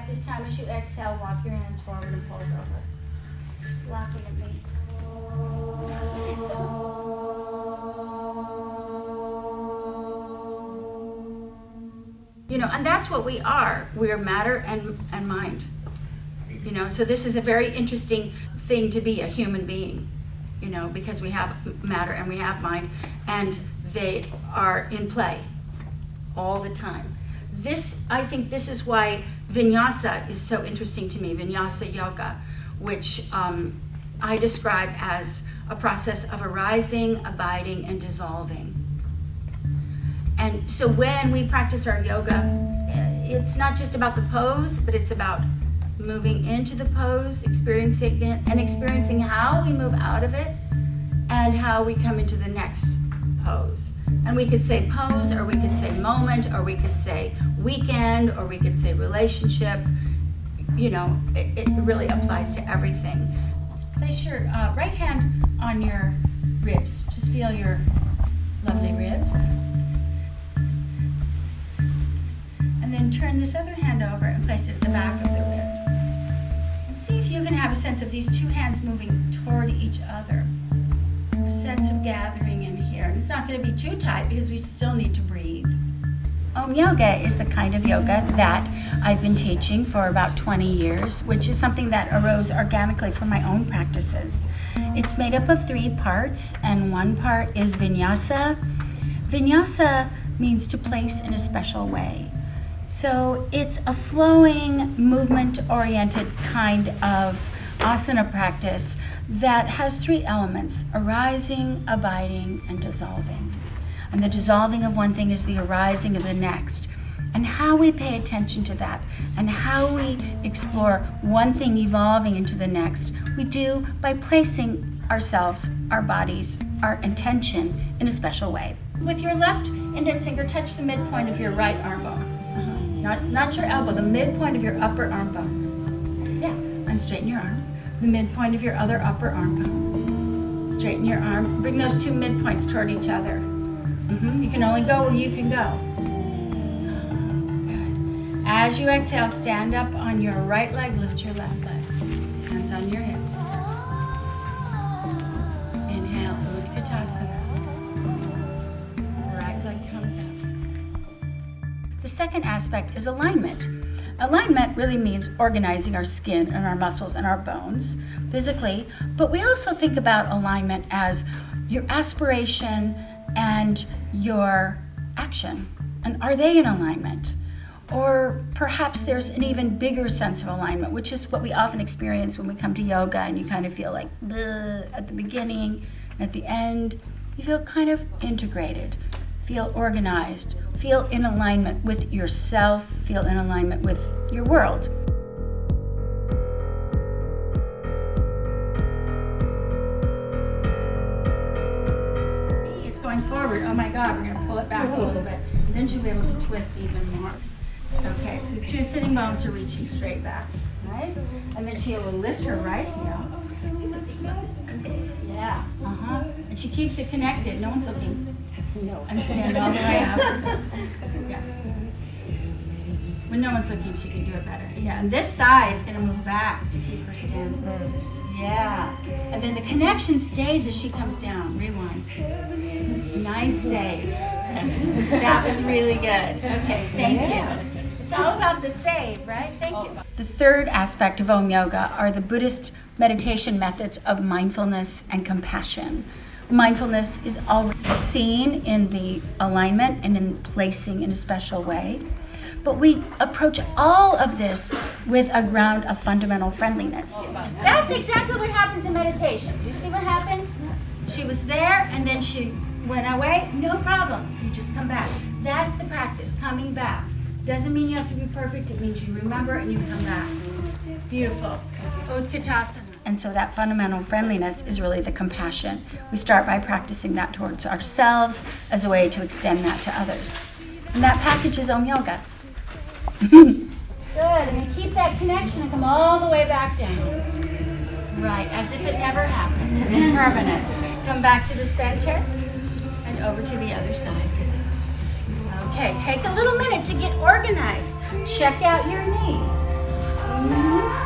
back this time. As you exhale, walk your hands forward and fold over. Just laughing at me. You know, and that's what we are. We are matter and mind. You know, so this is a very interesting thing to be a human being, you know, because we have matter and we have mind, and they are in play all the time. I think this is why vinyasa is so interesting to me, vinyasa yoga, which I describe as a process of arising, abiding, and dissolving. And so when we practice our yoga, it's not just about the pose, but it's about moving into the pose, experiencing it, and experiencing how we move out of it and how we come into the next pose. And we could say pose, or we could say moment, or we could say weekend, or we could say relationship. You know, it really applies to everything. Place your right hand on your ribs. Just feel your lovely ribs. And then turn this other hand over and place it at the back of the ribs. And see if you can have a sense of these two hands moving toward each other. A sense of gathering in here. And it's not going to be too tight because we still need to breathe. Om Yoga is the kind of yoga that I've been teaching for about 20 years, which is something that arose organically from my own practices. It's made up of 3 parts, and one part is vinyasa. Vinyasa means to place in a special way. So it's a flowing, movement-oriented kind of asana practice that has 3 elements: arising, abiding, and dissolving. And the dissolving of one thing is the arising of the next. And how we pay attention to that and how we explore one thing evolving into the next, we do by placing ourselves, our bodies, our intention in a special way. With your left index finger, touch the midpoint of your right arm bone. Not your elbow, the midpoint of your upper arm bone. Yeah, and straighten your arm. The midpoint of your other upper arm bone. Straighten your arm. Bring those 2 midpoints toward each other. You can only go where you can go. Good. As you exhale, stand up on your right leg, lift your left leg. Hands on your hips. Inhale, Utkatasana. Right leg comes up. The second aspect is alignment. Alignment really means organizing our skin and our muscles and our bones physically, but we also think about alignment as your aspiration and your action. And are they in alignment? Or perhaps there's an even bigger sense of alignment, which is what we often experience when we come to yoga and you kind of feel like at the beginning, at the end. You feel kind of integrated, feel organized, feel in alignment with yourself, feel in alignment with your world. Going forward, oh my God, we're going to pull it back a little bit. Then she'll be able to twist even more. Okay, so the 2 sitting bones are reaching straight back, right? And then she will lift her right heel. Yeah, And she keeps it connected. No one's looking. No. And stand all the way up. Yeah. When no one's looking, she can do it better. Yeah, and this thigh is going to move back to keep her standing. Yeah. And then the connection stays as she comes down. Rewinds. Nice save. That was really good. Okay, thank you. It's all about the save, right? Thank you. The third aspect of Om Yoga are the Buddhist meditation methods of mindfulness and compassion. Mindfulness is already seen in the alignment and in placing in a special way. But we approach all of this with a ground of fundamental friendliness. That's exactly what happens in meditation. Do you see what happened? She was there and then she went away. No problem. You just come back. That's the practice, coming back. Doesn't mean you have to be perfect. It means you remember and you come back. Beautiful. Utkatasana. And so that fundamental friendliness is really the compassion. We start by practicing that towards ourselves as a way to extend that to others. And that package is Om Yoga. Good, and then keep that connection and come all the way back down. Right, as if it never happened. Impermanence. Come back to the center and over to the other side. Okay, take a little minute to get organized. Check out your knees. Mm-hmm.